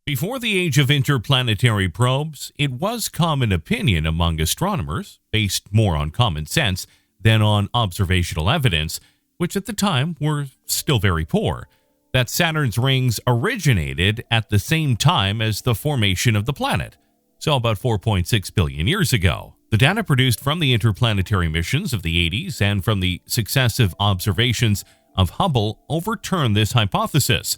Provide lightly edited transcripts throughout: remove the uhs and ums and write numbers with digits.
Before the age of interplanetary probes, it was common opinion among astronomers, based more on common sense than on observational evidence, which at the time were still very poor, that Saturn's rings originated at the same time as the formation of the planet, so about 4.6 billion years ago. The data produced from the interplanetary missions of the 80s and from the successive observations of Hubble overturned this hypothesis,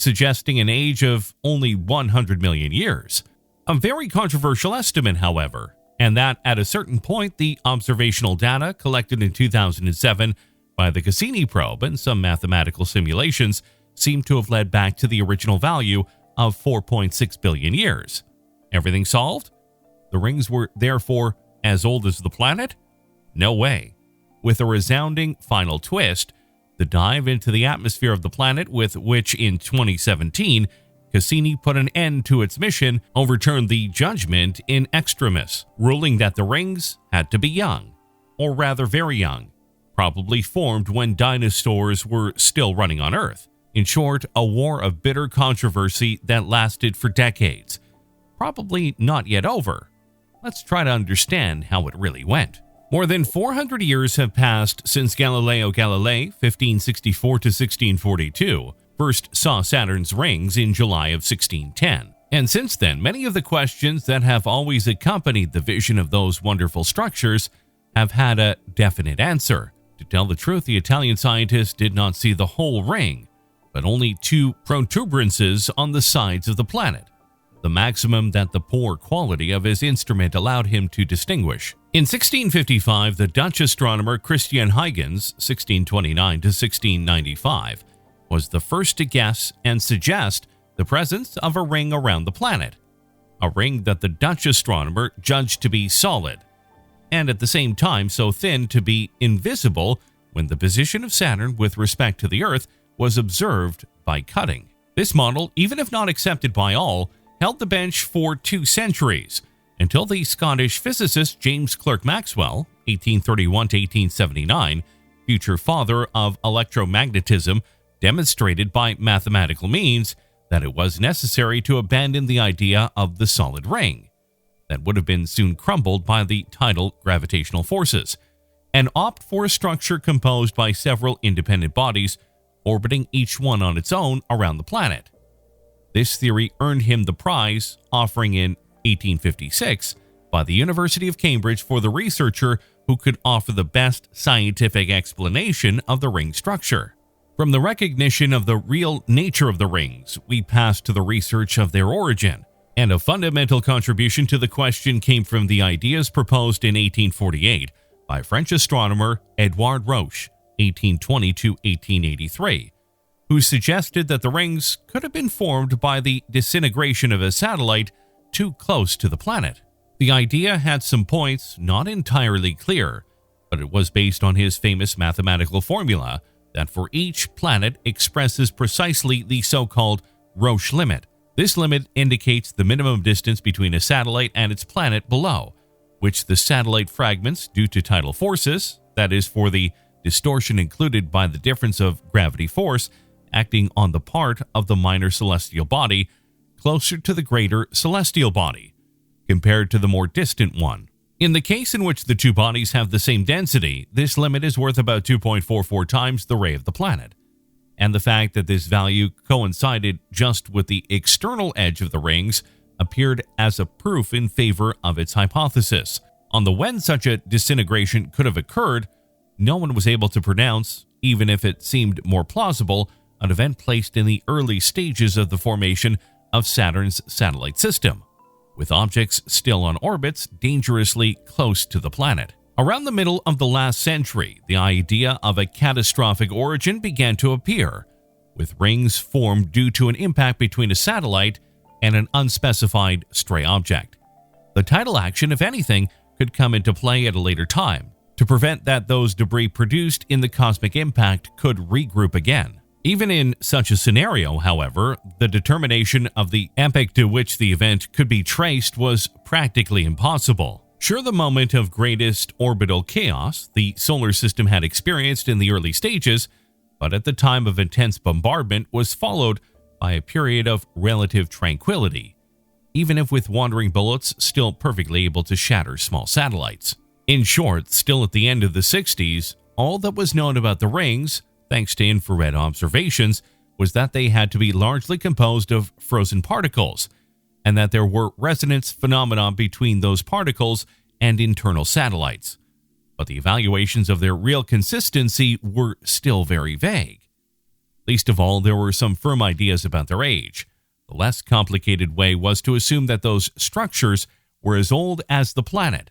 suggesting an age of only 100 million years. A very controversial estimate, however, and that at a certain point the observational data collected in 2007 by the Cassini probe and some mathematical simulations seem to have led back to the original value of 4.6 billion years. Everything solved? The rings were therefore as old as the planet? No way. With a resounding final twist, the dive into the atmosphere of the planet, with which in 2017 Cassini put an end to its mission, overturned the judgment in extremis, ruling that the rings had to be young, or rather very young, probably formed when dinosaurs were still running on Earth. In short, a war of bitter controversy that lasted for decades. Probably not yet over. Let's try to understand how it really went. More than 400 years have passed since Galileo Galilei, 1564 to 1642, first saw Saturn's rings in July of 1610. And since then, many of the questions that have always accompanied the vision of those wonderful structures have had a definite answer. To tell the truth, the Italian scientist did not see the whole ring, but only two protuberances on the sides of the planet, the maximum that the poor quality of his instrument allowed him to distinguish. In 1655, the Dutch astronomer Christian Huygens, 1629 to 1695, was the first to guess and suggest the presence of a ring around the planet, a ring that the Dutch astronomer judged to be solid, and at the same time so thin to be invisible when the position of Saturn with respect to the Earth was observed by cutting. This model, even if not accepted by all, held the bench for 2 centuries, until the Scottish physicist James Clerk Maxwell, 1831 to 1879, future father of electromagnetism, demonstrated by mathematical means that it was necessary to abandon the idea of the solid ring, that would have been soon crumbled by the tidal gravitational forces, and opt for a structure composed by several independent bodies orbiting each one on its own around the planet. This theory earned him the prize, offering in 1856 by the University of Cambridge for the researcher who could offer the best scientific explanation of the ring structure. From the recognition of the real nature of the rings, we pass to the research of their origin, and a fundamental contribution to the question came from the ideas proposed in 1848 by French astronomer Edouard Roche, 1820 to 1883, who suggested that the rings could have been formed by the disintegration of a satellite too close to the planet. The idea had some points not entirely clear, but it was based on his famous mathematical formula that for each planet expresses precisely the so-called Roche limit. This limit indicates the minimum distance between a satellite and its planet below, which the satellite fragments due to tidal forces, that is for the distortion included by the difference of gravity force acting on the part of the minor celestial body closer to the greater celestial body, compared to the more distant one. In the case in which the two bodies have the same density, this limit is worth about 2.44 times the ray of the planet, and the fact that this value coincided just with the external edge of the rings appeared as a proof in favor of its hypothesis. On the when such a disintegration could have occurred, no one was able to pronounce, even if it seemed more plausible, an event placed in the early stages of the formation of Saturn's satellite system, with objects still on orbits dangerously close to the planet. Around the middle of the last century, the idea of a catastrophic origin began to appear, with rings formed due to an impact between a satellite and an unspecified stray object. The tidal action, if anything, could come into play at a later time, to prevent that those debris produced in the cosmic impact could regroup again. Even in such a scenario, however, the determination of the epoch to which the event could be traced was practically impossible. Sure, the moment of greatest orbital chaos the solar system had experienced in the early stages, but at the time of intense bombardment was followed by a period of relative tranquility, even if with wandering bullets still perfectly able to shatter small satellites. In short, still at the end of the 60s, all that was known about the rings, thanks to infrared observations, was that they had to be largely composed of frozen particles, and that there were resonance phenomena between those particles and internal satellites. But the evaluations of their real consistency were still very vague. Least of all, there were some firm ideas about their age. The less complicated way was to assume that those structures were as old as the planet.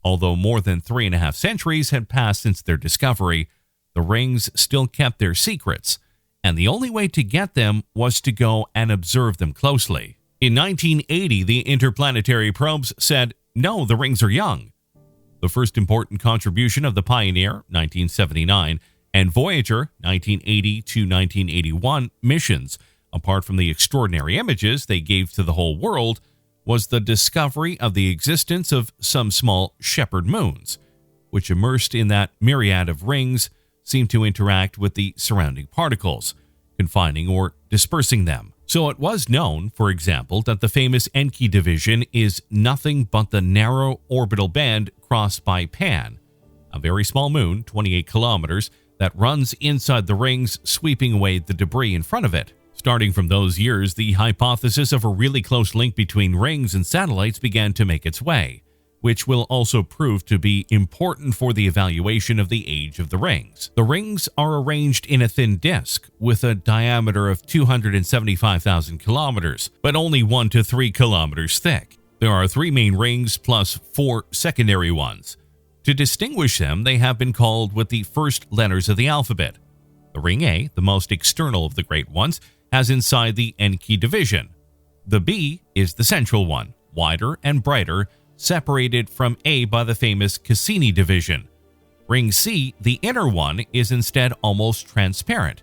Although more than 3.5 centuries had passed since their discovery, the rings still kept their secrets, and the only way to get them was to go and observe them closely. In 1980, the interplanetary probes said, "No, the rings are young." The first important contribution of the Pioneer, 1979, and Voyager, 1980 to 1981 missions, apart from the extraordinary images they gave to the whole world, was the discovery of the existence of some small shepherd moons, which, immersed in that myriad of rings, seemed to interact with the surrounding particles, confining or dispersing them. So it was known, for example, that the famous Encke division is nothing but the narrow orbital band crossed by Pan, a very small moon, 28 kilometers, that runs inside the rings, sweeping away the debris in front of it. Starting from those years, the hypothesis of a really close link between rings and satellites began to make its way, which will also prove to be important for the evaluation of the age of the rings. The rings are arranged in a thin disk with a diameter of 275,000 kilometers, but only 1 to 3 kilometers thick. There are 3 main rings plus 4 secondary ones. To distinguish them, they have been called with the first letters of the alphabet. The ring A, the most external of the great ones, has inside the Encke division. The B is the central one, wider and brighter, separated from A by the famous Cassini division. Ring C, the inner one, is instead almost transparent.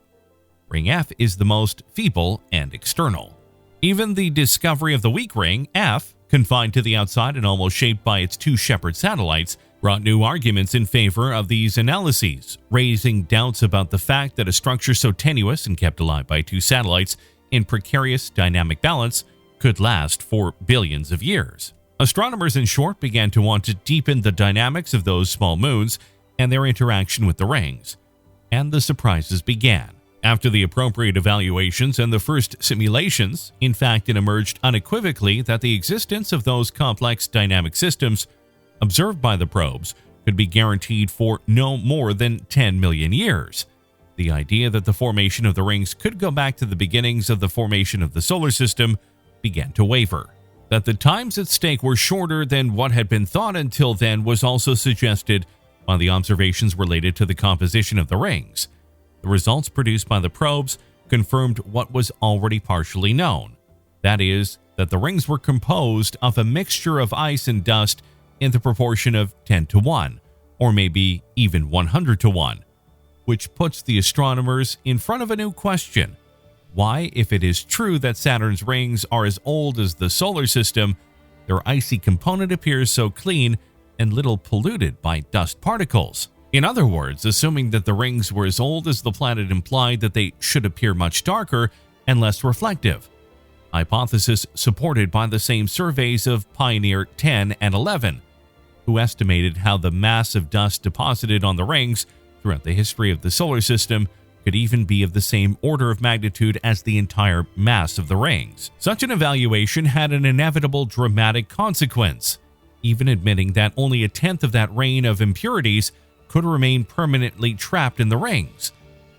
Ring F is the most feeble and external. Even the discovery of the weak ring, F, confined to the outside and almost shaped by its 2 shepherd satellites, brought new arguments in favor of these analyses, raising doubts about the fact that a structure so tenuous and kept alive by 2 satellites in precarious dynamic balance could last for billions of years. Astronomers, in short, began to want to deepen the dynamics of those small moons and their interaction with the rings. And the surprises began. After the appropriate evaluations and the first simulations, in fact, it emerged unequivocally that the existence of those complex dynamic systems observed by the probes could be guaranteed for no more than 10 million years. The idea that the formation of the rings could go back to the beginnings of the formation of the solar system began to waver. That the times at stake were shorter than what had been thought until then was also suggested by the observations related to the composition of the rings. The results produced by the probes confirmed what was already partially known. That is, that the rings were composed of a mixture of ice and dust in the proportion of 10 to 1, or maybe even 100 to 1, which puts the astronomers in front of a new question. Why, if it is true that Saturn's rings are as old as the solar system, their icy component appears so clean and little polluted by dust particles? In other words, assuming that the rings were as old as the planet implied that they should appear much darker and less reflective. Hypothesis supported by the same surveys of Pioneer 10 and 11, who estimated how the mass of dust deposited on the rings throughout the history of the solar system could even be of the same order of magnitude as the entire mass of the rings. Such an evaluation had an inevitable dramatic consequence, even admitting that only a tenth of that rain of impurities could remain permanently trapped in the rings.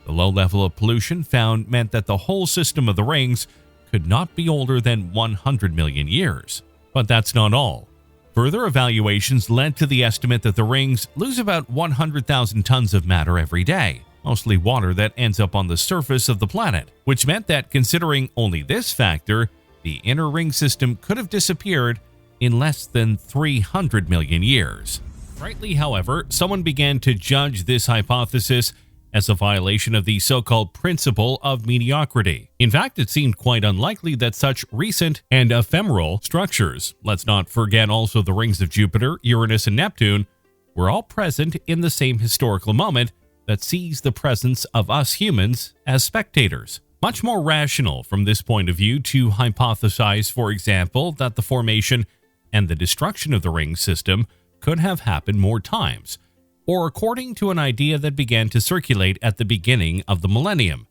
The low level of pollution found meant that the whole system of the rings could not be older than 100 million years. But that's not all. Further evaluations led to the estimate that the rings lose about 100,000 tons of matter every day, mostly water that ends up on the surface of the planet, which meant that, considering only this factor, the inner ring system could have disappeared in less than 300 million years. Rightly, however, someone began to judge this hypothesis as a violation of the so-called principle of mediocrity. In fact, it seemed quite unlikely that such recent and ephemeral structures, let's not forget also the rings of Jupiter, Uranus, and Neptune, were all present in the same historical moment that sees the presence of us humans as spectators. Much more rational from this point of view to hypothesize, for example, that the formation and the destruction of the ring system could have happened more times, or according to an idea that began to circulate at the beginning of the millennium,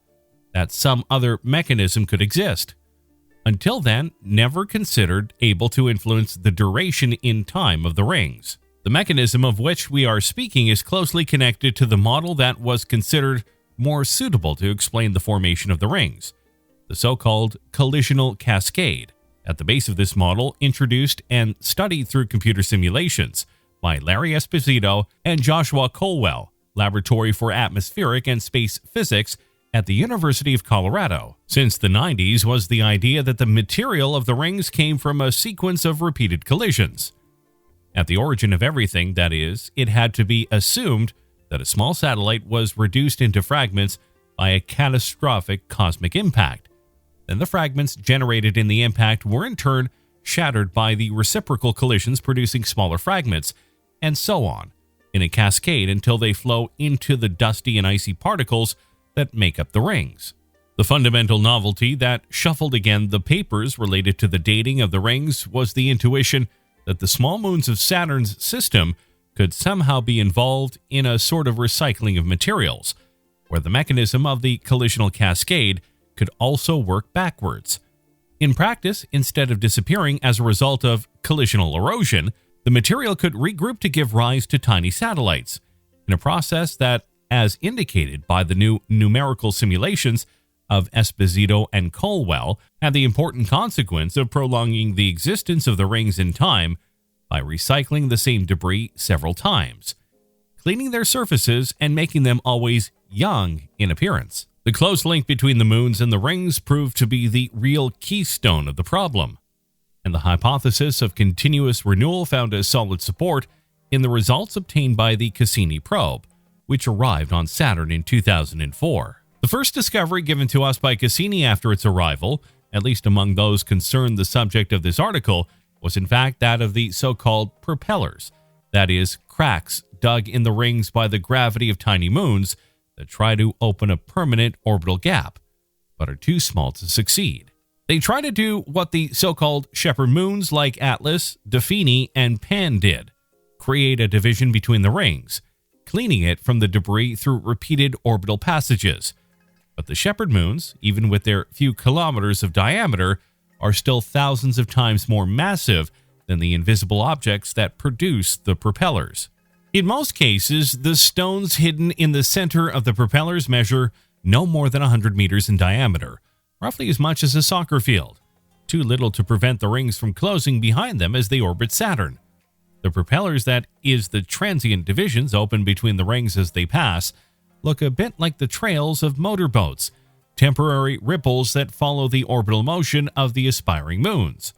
that some other mechanism could exist. Until then, never considered able to influence the duration in time of the rings. The mechanism of which we are speaking is closely connected to the model that was considered more suitable to explain the formation of the rings, the so-called collisional cascade. At the base of this model, introduced and studied through computer simulations by Larry Esposito and Joshua Colwell, Laboratory for Atmospheric and Space Physics at the University of Colorado. Since the 90s was the idea that the material of the rings came from a sequence of repeated collisions. At the origin of everything, that is, it had to be assumed that a small satellite was reduced into fragments by a catastrophic cosmic impact. Then the fragments generated in the impact were in turn shattered by the reciprocal collisions, producing smaller fragments, and so on, in a cascade until they flow into the dusty and icy particles that make up the rings. The fundamental novelty that shuffled again the papers related to the dating of the rings was the intuition that the small moons of Saturn's system could somehow be involved in a sort of recycling of materials, where the mechanism of the collisional cascade could also work backwards. In practice, instead of disappearing as a result of collisional erosion, the material could regroup to give rise to tiny satellites, in a process that, as indicated by the new numerical simulations of Esposito and Colwell, had the important consequence of prolonging the existence of the rings in time by recycling the same debris several times, cleaning their surfaces and making them always young in appearance. The close link between the moons and the rings proved to be the real keystone of the problem, and the hypothesis of continuous renewal found a solid support in the results obtained by the Cassini probe, which arrived on Saturn in 2004. The first discovery given to us by Cassini after its arrival, at least among those concerned the subject of this article, was in fact that of the so-called propellers, that is, cracks dug in the rings by the gravity of tiny moons that try to open a permanent orbital gap, but are too small to succeed. They try to do what the so-called shepherd moons like Atlas, Dauphine, and Pan did, create a division between the rings, cleaning it from the debris through repeated orbital passages. But the shepherd moons, even with their few kilometers of diameter, are still thousands of times more massive than the invisible objects that produce the propellers. In most cases, the stones hidden in the center of the propellers measure no more than 100 meters in diameter, roughly as much as a soccer field, too little to prevent the rings from closing behind them as they orbit Saturn. The propellers, that is, the transient divisions open between the rings as they pass, look a bit like the trails of motorboats, temporary ripples that follow the orbital motion of the aspiring moons.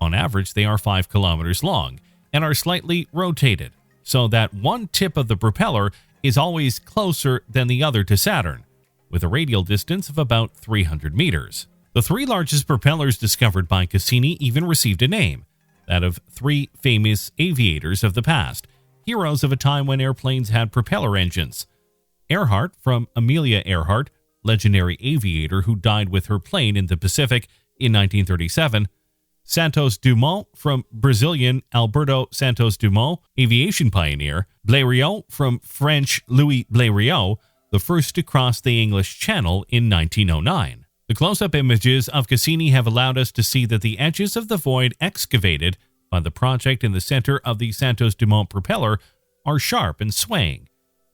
On average, they are 5 kilometers long and are slightly rotated, so that one tip of the propeller is always closer than the other to Saturn, with a radial distance of about 300 meters. The 3 largest propellers discovered by Cassini even received a name, that of 3 famous aviators of the past, heroes of a time when airplanes had propeller engines. Earhart, from Amelia Earhart, legendary aviator who died with her plane in the Pacific in 1937. Santos Dumont, from Brazilian Alberto Santos Dumont, aviation pioneer. Blériot, from French Louis Blériot, the first to cross the English Channel in 1909. The close-up images of Cassini have allowed us to see that the edges of the void excavated by the project in the center of the Santos Dumont propeller are sharp and swaying,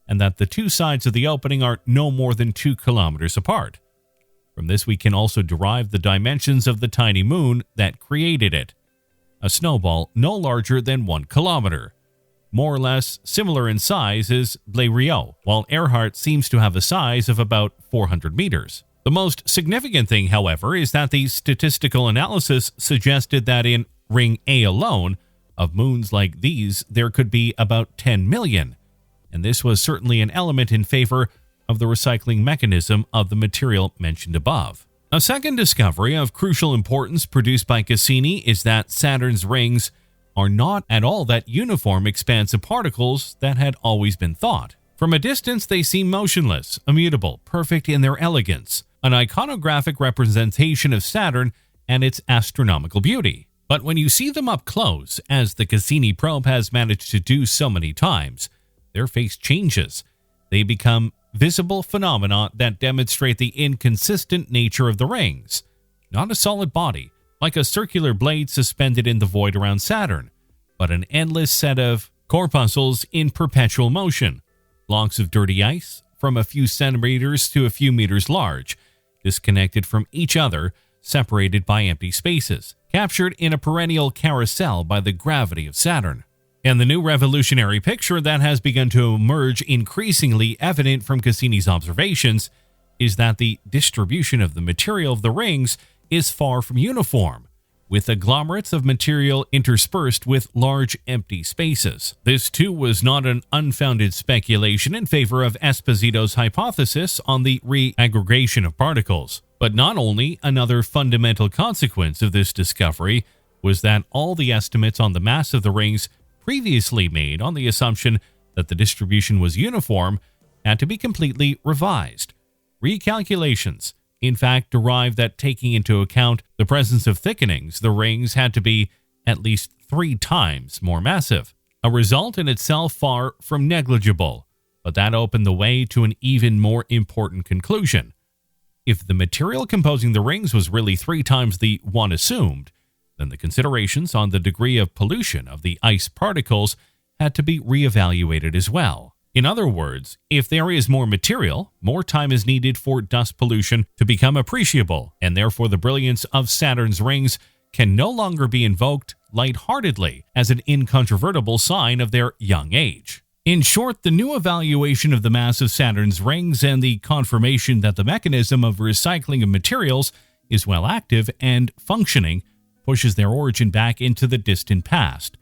and that the 2 sides of the opening are no more than 2 kilometers apart. From this we can also derive the dimensions of the tiny moon that created it, a snowball no larger than 1 kilometer, more or less similar in size as Blériot, while Earhart seems to have a size of about 400 meters. The most significant thing, however, is that the statistical analysis suggested that in Ring A alone, of moons like these, there could be about 10 million, and this was certainly an element in favor of the recycling mechanism of the material mentioned above. A second discovery of crucial importance produced by Cassini is that Saturn's rings are not at all that uniform expanse of particles that had always been thought. From a distance, they seem motionless, immutable, perfect in their elegance, an iconographic representation of Saturn and its astronomical beauty. But when you see them up close, as the Cassini probe has managed to do so many times, their face changes. They become visible phenomena that demonstrate the inconsistent nature of the rings. Not a solid body, like a circular blade suspended in the void around Saturn, but an endless set of corpuscles in perpetual motion. Blocks of dirty ice from a few centimeters to a few meters large, disconnected from each other, separated by empty spaces, captured in a perennial carousel by the gravity of Saturn. And the new revolutionary picture that has begun to emerge, increasingly evident from Cassini's observations, is that the distribution of the material of the rings is far from uniform, with agglomerates of material interspersed with large empty spaces. This too was not an unfounded speculation in favor of Esposito's hypothesis on the reaggregation of particles. But not only another fundamental consequence of this discovery was that all the estimates on the mass of the rings previously made on the assumption that the distribution was uniform had to be completely revised. Recalculations, in fact, derived that taking into account the presence of thickenings, the rings had to be at least 3 times more massive. A result in itself far from negligible, but that opened the way to an even more important conclusion. If the material composing the rings was really 3 times the one assumed, then the considerations on the degree of pollution of the ice particles had to be reevaluated as well. In other words, if there is more material, more time is needed for dust pollution to become appreciable, and therefore the brilliance of Saturn's rings can no longer be invoked lightheartedly as an incontrovertible sign of their young age. In short, the new evaluation of the mass of Saturn's rings and the confirmation that the mechanism of recycling of materials is well active and functioning pushes their origin back into the distant past.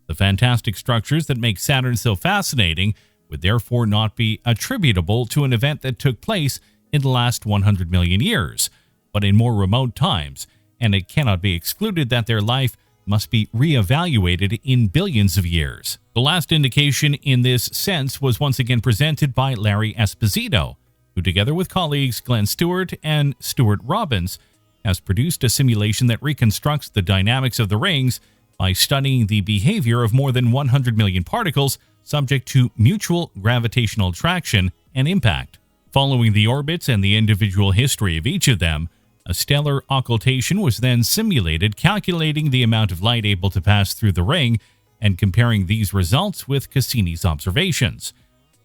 The fantastic structures that make Saturn so fascinating would therefore not be attributable to an event that took place in the last 100 million years, but in more remote times, and it cannot be excluded that their life must be re-evaluated in billions of years. The last indication in this sense was once again presented by Larry Esposito, who together with colleagues Glenn Stewart and Stuart Robbins has produced a simulation that reconstructs the dynamics of the rings by studying the behavior of more than 100 million particles subject to mutual gravitational attraction and impact. Following the orbits and the individual history of each of them, a stellar occultation was then simulated, calculating the amount of light able to pass through the ring and comparing these results with Cassini's observations.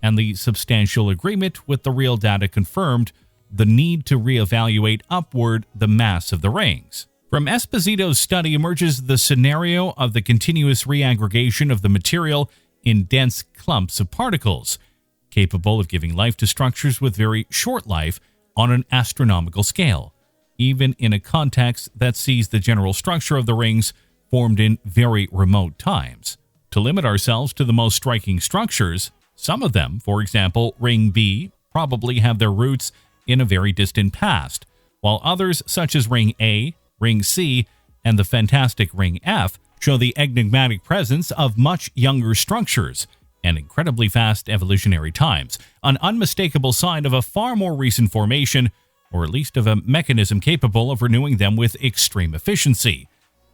And the substantial agreement with the real data confirmed the need to reevaluate upward the mass of the rings. From Esposito's study emerges the scenario of the continuous reaggregation of the material in dense clumps of particles, capable of giving life to structures with very short life on an astronomical scale, even in a context that sees the general structure of the rings formed in very remote times. To limit ourselves to the most striking structures, some of them, for example, Ring B, probably have their roots in a very distant past, while others, such as Ring A, Ring C, and the fantastic Ring F, show the enigmatic presence of much younger structures and incredibly fast evolutionary times, an unmistakable sign of a far more recent formation, or at least of a mechanism capable of renewing them with extreme efficiency.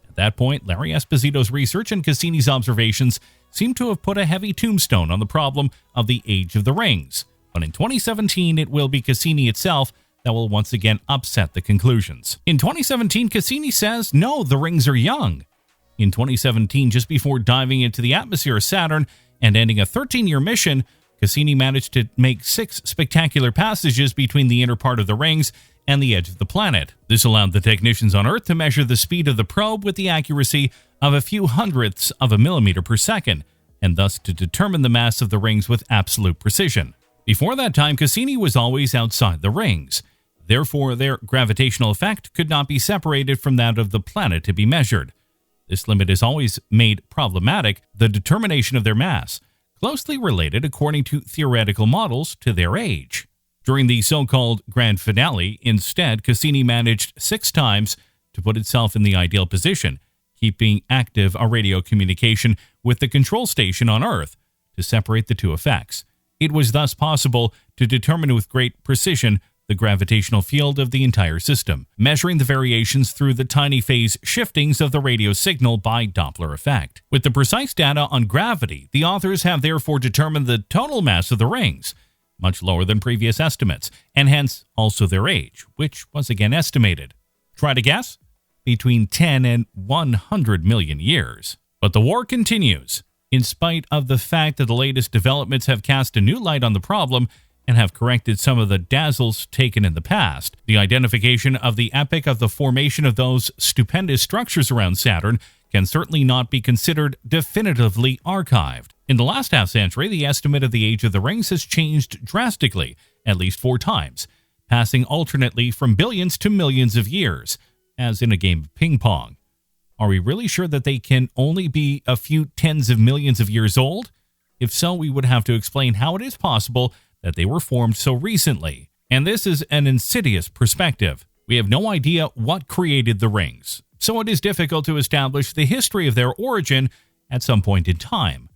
At that point, Larry Esposito's research and Cassini's observations seem to have put a heavy tombstone on the problem of the age of the rings. But in 2017, it will be Cassini itself that will once again upset the conclusions. In 2017, Cassini says, no, the rings are young. In 2017, just before diving into the atmosphere of Saturn and ending a 13-year mission, Cassini managed to make 6 spectacular passages between the inner part of the rings and the edge of the planet. This allowed the technicians on Earth to measure the speed of the probe with the accuracy of a few hundredths of a millimeter per second, and thus to determine the mass of the rings with absolute precision. Before that time, Cassini was always outside the rings. Therefore, their gravitational effect could not be separated from that of the planet to be measured. This limit has always made problematic the determination of their mass, closely related, according to theoretical models, to their age. During the so-called grand finale, instead, Cassini managed 6 times to put itself in the ideal position, keeping active a radio communication with the control station on Earth to separate the two effects. It was thus possible to determine with great precision the gravitational field of the entire system, measuring the variations through the tiny phase shiftings of the radio signal by Doppler effect. With the precise data on gravity, the authors have therefore determined the total mass of the rings, much lower than previous estimates, and hence also their age, which was again estimated. Try to guess? Between 10 and 100 million years. But the war continues. In spite of the fact that the latest developments have cast a new light on the problem and have corrected some of the dazzles taken in the past, the identification of the epoch of the formation of those stupendous structures around Saturn can certainly not be considered definitively archived. In the last half-century, the estimate of the age of the rings has changed drastically, at least 4 times, passing alternately from billions to millions of years, as in a game of ping pong. Are we really sure that they can only be a few tens of millions of years old? If so, we would have to explain how it is possible that they were formed so recently. And this is an insidious perspective. We have no idea what created the rings, so it is difficult to establish the history of their origin at some point in time.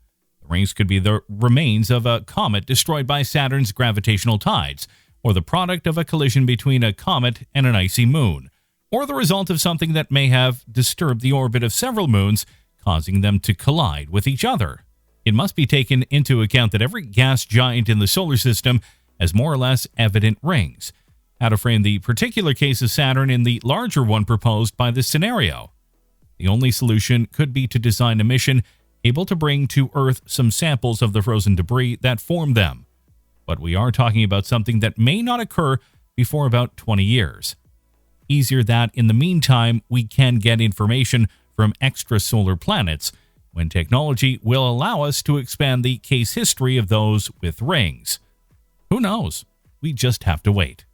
The rings could be the remains of a comet destroyed by Saturn's gravitational tides, or the product of a collision between a comet and an icy moon, or the result of something that may have disturbed the orbit of several moons, causing them to collide with each other. It must be taken into account that every gas giant in the solar system has more or less evident rings. How to frame the particular case of Saturn in the larger one proposed by this scenario? The only solution could be to design a mission able to bring to Earth some samples of the frozen debris that formed them. But we are talking about something that may not occur before about 20 years. Easier that in the meantime we can get information from extrasolar planets, when technology will allow us to expand the case history of those with rings. Who knows? We just have to wait.